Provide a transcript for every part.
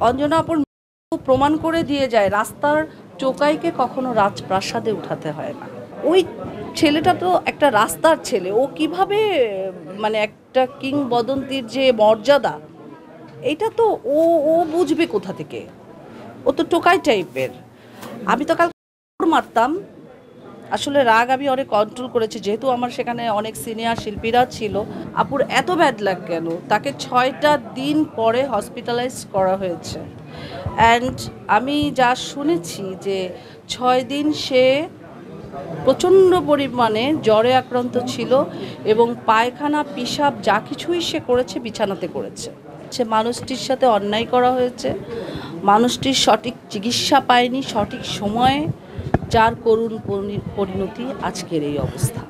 অঞ্জনা আপুর প্রমাণ করে দিয়ে যায় রাস্তার চোকাইকে কখনো রাজপ্রাসাদে উঠাতে হয় না। ওই ছেলেটা তো একটা রাস্তার ছেলে, ও কিভাবে মানে একটা কিংবদন্তির যে মর্যাদা, এটা তো ও ও বুঝবে কোথা থেকে? ও তো টোকাই টাইপের। আমি তো কাল মারতাম, আসলে রাগ আমি অনেক কন্ট্রোল করেছি, যেহেতু আমার সেখানে অনেক সিনিয়র শিল্পীরা ছিল। আপুর এত ব্যাড লাগ কেন? তাকে 6টা দিন পরে হসপিটালাইজ করা হয়েছে। অ্যান্ড আমি যা শুনেছি যে 6 দিন সে প্রচণ্ড পরিমাণে জ্বরে আক্রান্ত ছিল এবং পায়খানা পিসাব যা কিছুই সে করেছে বিছানাতে করেছে। সে মানুষটির সাথে অন্যায় করা হয়েছে, মানুষটির সঠিক চিকিৎসা পায়নি সঠিক সময়ে, যার করুণ পরিণতি আজকের এই অবস্থা।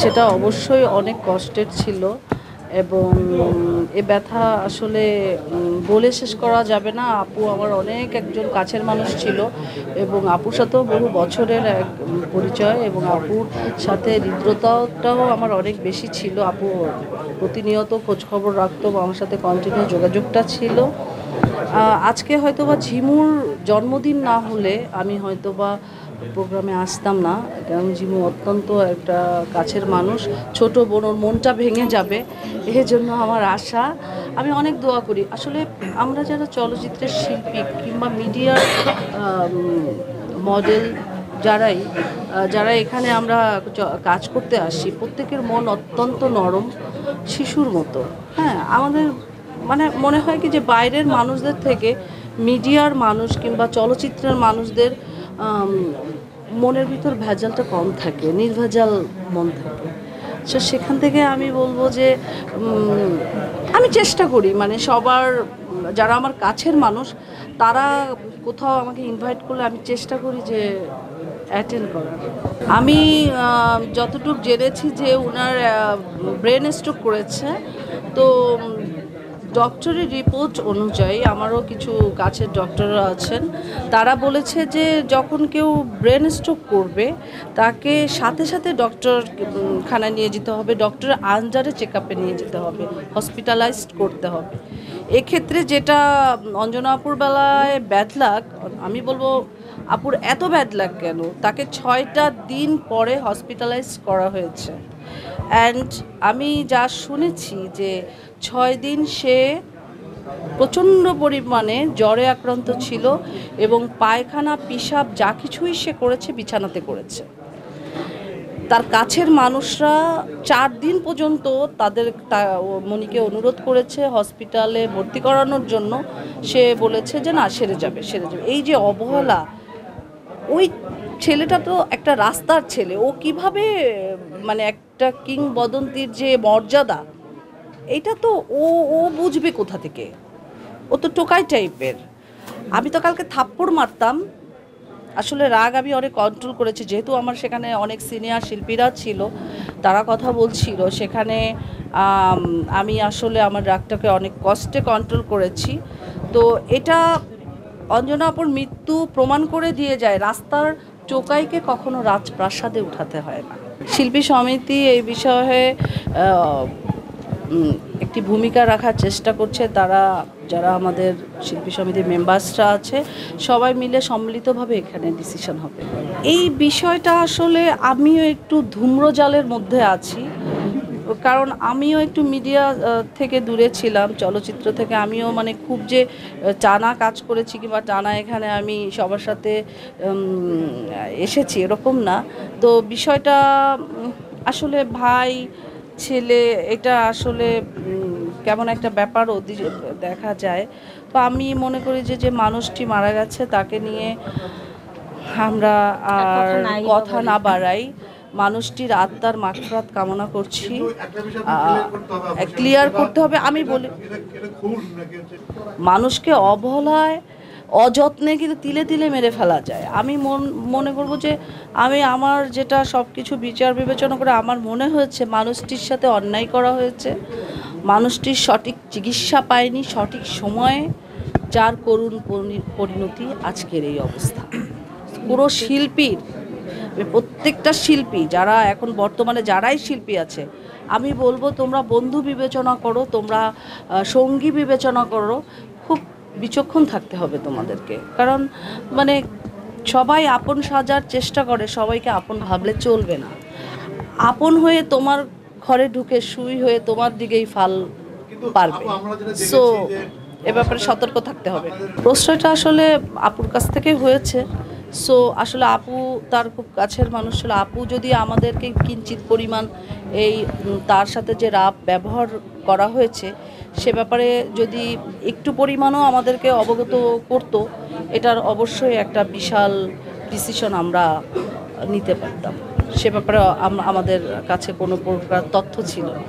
সেটা অবশ্যই অনেক কষ্টের ছিল এবং এ ব্যথা আসলে বলে শেষ করা যাবে না। আপু আমার অনেক একজন কাছের মানুষ ছিল এবং আপুর সাথেও বহু বছরের এক পরিচয় এবং আপুর সাথে হৃদ্রতাটাও আমার অনেক বেশি ছিল। আপু প্রতিনিয়ত খোঁজখবর রাখতো বা আমার সাথে কন্টিনিউ যোগাযোগটা ছিল। আজকে হয়তোবা ঝিমুর জন্মদিন না হলে আমি হয়তোবা প্রোগ্রামে আসতাম না, কারণ ঝিমু অত্যন্ত একটা কাছের মানুষ। ছোট বোন, ওর মনটা ভেঙে যাবে, এই জন্য আমার আশা। আমি অনেক দোয়া করি। আসলে আমরা যারা চলচ্চিত্রের শিল্পী কিংবা মিডিয়ার মডেল যারা এখানে আমরা কাজ করতে আসি, প্রত্যেকের মন অত্যন্ত নরম, শিশুর মতো। হ্যাঁ, আমাদের মানে মনে হয় কি যে বাইরের মানুষদের থেকে মিডিয়ার মানুষ কিংবা চলচ্চিত্রের মানুষদের মনের ভিতর ভেজালটা কম থাকে, নির্ভেজাল মন থাকে। সো সেখান থেকে আমি বলবো যে আমি চেষ্টা করি মানে সবার, যারা আমার কাছের মানুষ তারা কোথাও আমাকে ইনভাইট করলে আমি চেষ্টা করি যে অ্যাটেন্ড করার। আমি যতটুকু জেনেছি যে ওনার ব্রেন স্ট্রোক করেছে, তো ডক্টরের রিপোর্ট অনুযায়ী, আমারও কিছু কাছের ডক্টররা আছেন, তারা বলেছে যে যখন কেউ ব্রেন স্ট্রোক করবে তাকে সাথে সাথে ডক্টর খানায় নিয়ে যেতে হবে, ডক্টরের আন্ডারে চেক আপে নিয়ে যেতে হবে, হসপিটালাইজড করতে হবে। এক্ষেত্রে যেটা অঞ্জনা আপুর বেলায় ব্যাড লাক, আমি বলবো আপুর এত ব্যাড লাক কেন? তাকে 6টা দিন পরে হসপিটালাইজ করা হয়েছে। অ্যান্ড আমি যা শুনেছি যে 6 দিন সে প্রচণ্ড পরিমাণে জ্বরে আক্রান্ত ছিল এবং পায়খানা পিসাব যা কিছুই সে করেছে বিছানাতে করেছে। তার কাছের মানুষরা 4 দিন পর্যন্ত মনিকে অনুরোধ করেছে হসপিটালে ভর্তি করানোর জন্য। সে বলেছে যে না, সেরে যাবে। এই যে অবহেলা, ওই ছেলেটা তো একটা রাস্তার ছেলে, ও কিভাবে মানে একটা কিংবদন্তির যে মর্যাদা, এটা তো ও ও বুঝবে কোথা থেকে? ও তো টোকাই টাইপের। আমি তো কালকে থাপ্পড় মারতাম, আসলে রাগ আমি অনেক কন্ট্রোল করেছি, যেহেতু আমার সেখানে অনেক সিনিয়র শিল্পীরা ছিল, তারা কথা বলছিল সেখানে। আমি আসলে আমার রাগটাকে অনেক কষ্টে কন্ট্রোল করেছি। তো এটা অঞ্জনা আপুর মৃত্যু প্রমাণ করে দিয়ে যায় রাস্তার চোকাইকে কখনো রাজপ্রাসাদে উঠাতে হয় না। শিল্পী সমিতি এই বিষয়ে একটি ভূমিকা রাখার চেষ্টা করছে। যারা আমাদের শিল্পী সমিতির মেম্বার্সরা আছে, সবাই মিলে সম্মিলিতভাবে এখানে ডিসিশন হবে। এই বিষয়টা আসলে আমিও একটু ধূম্রজালের মধ্যে আছি, কারণ আমিও একটু মিডিয়া থেকে দূরে ছিলাম, চলচ্চিত্র থেকে আমিও মানে খুব যে টানা কাজ করেছি কিংবা টানা এখানে আমি সবার সাথে এসেছি এরকম না। তো বিষয়টা আসলে ভাই ছেলে, এটা আসলে কেমন একটা ব্যাপারও দেখা যায়। তো আমি মনে করি যে মানুষটি মারা গেছে তাকে নিয়ে আমরা আর কথা না বাড়াই, মানুষটির আত্মার মাগফিরাত কামনা করছি। ক্লিয়ার করতে হবে। আমি বলি মানুষকে অবহেলায় অযত্নে কিন্তু তিলে তিলে মেরে ফেলা যায়। আমি মনে করব যে আমার যেটা সব কিছু বিচার বিবেচনা করে আমার মনে হয়েছে মানুষটির সাথে অন্যায় করা হয়েছে, মানুষটির সঠিক চিকিৎসা পায়নি সঠিক সময়ে, যার করুণ পরিণতি আজকের এই অবস্থা। পুরো শিল্পীর, প্রত্যেকটা শিল্পী যারা এখন বর্তমানে যারাই শিল্পী আছে, আমি বলবো তোমরা বন্ধু বিবেচনা করো, তোমরা সঙ্গী বিবেচনা করো, খুব বিচক্ষণ থাকতে হবে তোমাদেরকে, কারণ মানে সবাই আপন সাজার চেষ্টা করে, সবাইকে আপন ভাবলে চলবে না। আপন হয়ে তোমার ঘরে ঢুকে সুই হয়ে তোমার দিকেই ফাল পারবে। সো এ ব্যাপারে সতর্ক থাকতে হবে। প্রশ্রয়টা আসলে আপুর কাছ থেকে হয়েছে। সো আসলে আপু তার খুব কাছের মানুষ ছিল। আপু যদি আমাদেরকে কিঞ্চিত পরিমাণ এই তার সাথে যে রাপ ব্যবহার করা হয়েছে সে ব্যাপারে যদি একটু পরিমাণও আমাদেরকে অবগত করতো, এটার অবশ্যই একটা বিশাল ডিসিশন আমরা নিতে পারতাম। সে ব্যাপারে আমাদের কাছে কোনো প্রকার তথ্য ছিল না।